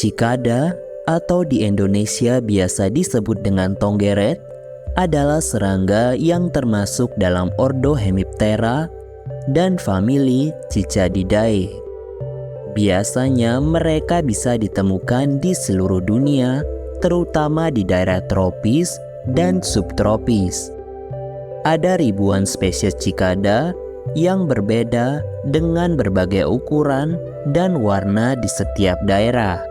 Cikada atau di Indonesia biasa disebut dengan tonggeret adalah serangga yang termasuk dalam ordo Hemiptera dan famili Cicadidae. Biasanya mereka bisa ditemukan di seluruh dunia, terutama di daerah tropis dan subtropis. Ada ribuan spesies cikada yang berbeda dengan berbagai ukuran dan warna di setiap daerah.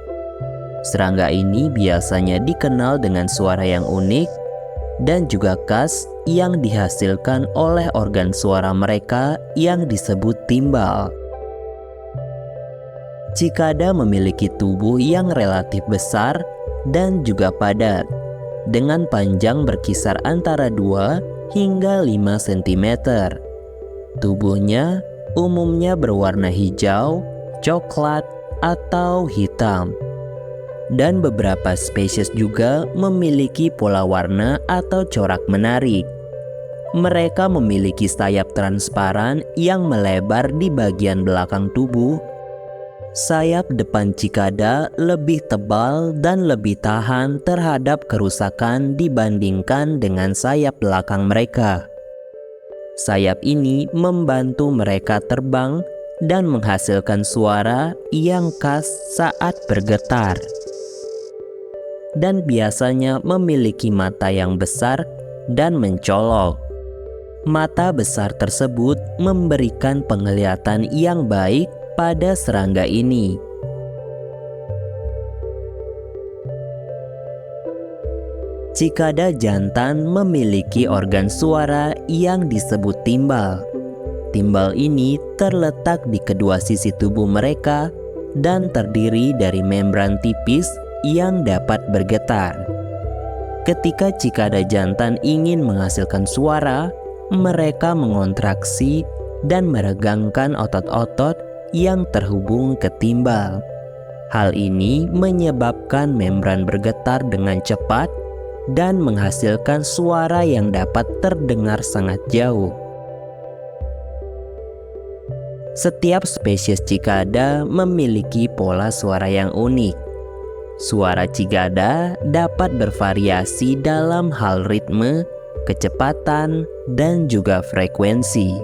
Serangga ini biasanya dikenal dengan suara yang unik dan juga khas yang dihasilkan oleh organ suara mereka yang disebut timbal. Cikada memiliki tubuh yang relatif besar dan juga padat, dengan panjang berkisar antara 2 hingga 5 cm. Tubuhnya umumnya berwarna hijau, coklat, atau hitam. Dan beberapa spesies juga memiliki pola warna atau corak menarik. Mereka memiliki sayap transparan yang melebar di bagian belakang tubuh. Sayap depan cikada lebih tebal dan lebih tahan terhadap kerusakan dibandingkan dengan sayap belakang mereka. Sayap ini membantu mereka terbang dan menghasilkan suara yang khas saat bergetar. Dan biasanya memiliki mata yang besar dan mencolok. Mata besar tersebut memberikan penglihatan yang baik pada serangga ini. Cikada jantan memiliki organ suara yang disebut timbal. Timbal ini terletak di kedua sisi tubuh mereka dan terdiri dari membran tipis yang dapat bergetar. Ketika cikada jantan ingin menghasilkan suara, mereka mengontraksi dan meregangkan otot-otot yang terhubung ke timbal. Hal ini menyebabkan membran bergetar dengan cepat dan menghasilkan suara yang dapat terdengar sangat jauh. Setiap spesies cikada memiliki pola suara yang unik. Suara cikada dapat bervariasi dalam hal ritme, kecepatan, dan juga frekuensi.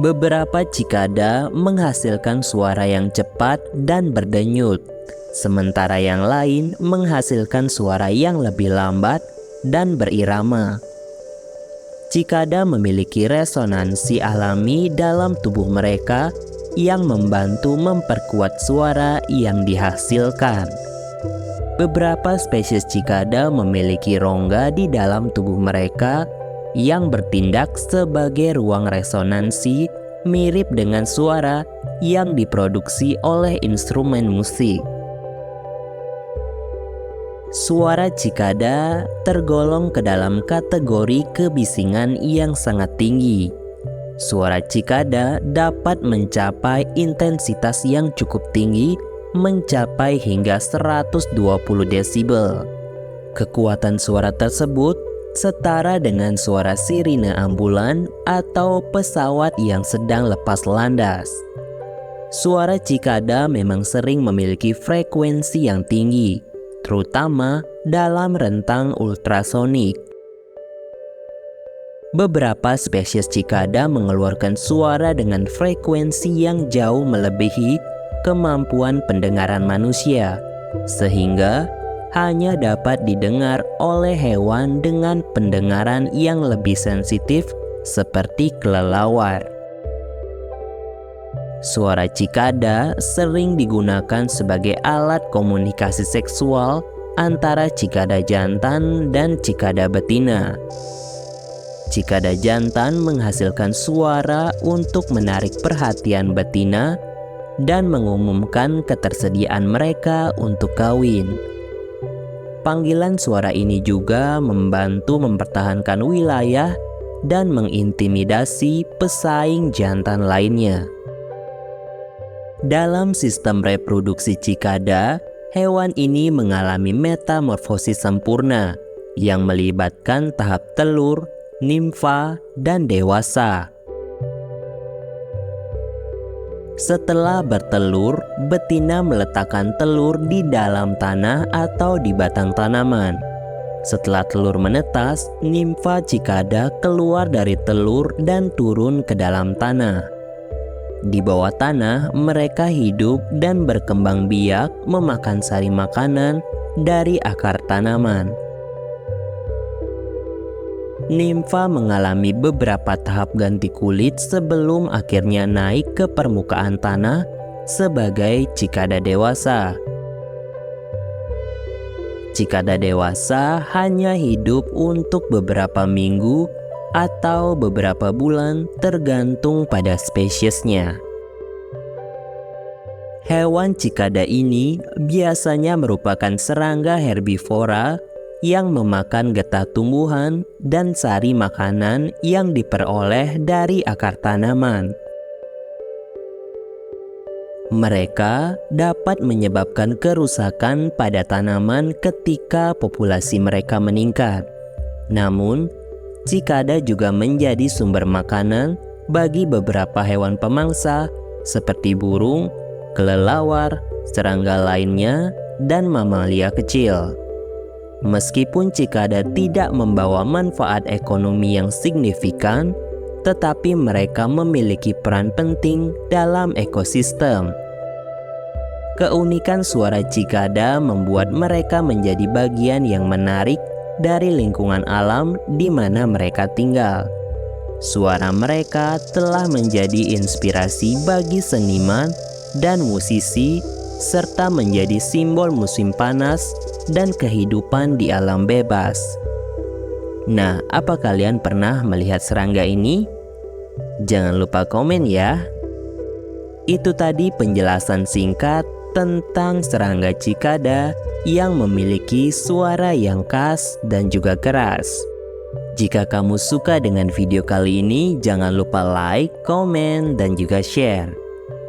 Beberapa cikada menghasilkan suara yang cepat dan berdenyut, sementara yang lain menghasilkan suara yang lebih lambat dan berirama. Cikada memiliki resonansi alami dalam tubuh mereka yang membantu memperkuat suara yang dihasilkan. Beberapa spesies cikada memiliki rongga di dalam tubuh mereka yang bertindak sebagai ruang resonansi mirip dengan suara yang diproduksi oleh instrumen musik. Suara cikada tergolong ke dalam kategori kebisingan yang sangat tinggi. Suara cikada dapat mencapai intensitas yang cukup tinggi, mencapai hingga 120 desibel. Kekuatan suara tersebut setara dengan suara sirine ambulan atau pesawat yang sedang lepas landas. Suara cikada memang sering memiliki frekuensi yang tinggi, terutama dalam rentang ultrasonik. Beberapa spesies cikada mengeluarkan suara dengan frekuensi yang jauh melebihi kemampuan pendengaran manusia, sehingga hanya dapat didengar oleh hewan dengan pendengaran yang lebih sensitif seperti kelelawar. Suara cikada sering digunakan sebagai alat komunikasi seksual antara cikada jantan dan cikada betina. Cikada jantan menghasilkan suara untuk menarik perhatian betina dan mengumumkan ketersediaan mereka untuk kawin. Panggilan suara ini juga membantu mempertahankan wilayah dan mengintimidasi pesaing jantan lainnya. Dalam sistem reproduksi cikada, hewan ini mengalami metamorfosis sempurna yang melibatkan tahap telur, nimfa, dan dewasa. Setelah bertelur, betina meletakkan telur di dalam tanah atau di batang tanaman. Setelah telur menetas, nimfa cikada keluar dari telur dan turun ke dalam tanah. Di bawah tanah, mereka hidup dan berkembang biak memakan sari makanan dari akar tanaman. Nimfa mengalami beberapa tahap ganti kulit sebelum akhirnya naik ke permukaan tanah sebagai cikada dewasa. Cikada dewasa hanya hidup untuk beberapa minggu atau beberapa bulan tergantung pada spesiesnya. Hewan cikada ini biasanya merupakan serangga herbivora yang memakan getah tumbuhan dan sari makanan yang diperoleh dari akar tanaman. Mereka dapat menyebabkan kerusakan pada tanaman ketika populasi mereka meningkat. Namun, cikada juga menjadi sumber makanan bagi beberapa hewan pemangsa seperti burung, kelelawar, serangga lainnya, dan mamalia kecil. Meskipun cikada tidak membawa manfaat ekonomi yang signifikan, tetapi mereka memiliki peran penting dalam ekosistem. Keunikan suara cikada membuat mereka menjadi bagian yang menarik dari lingkungan alam di mana mereka tinggal. Suara mereka telah menjadi inspirasi bagi seniman dan musisi, serta menjadi simbol musim panas dan kehidupan di alam bebas. Nah, apa kalian pernah melihat serangga ini? Jangan lupa komen ya. Itu tadi penjelasan singkat tentang serangga cikada yang memiliki suara yang khas dan juga keras. Jika kamu suka dengan video kali ini, jangan lupa like, komen, dan juga share.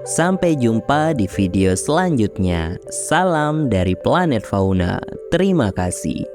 Sampai jumpa di video selanjutnya. Salam dari Planet Fauna. Terima kasih.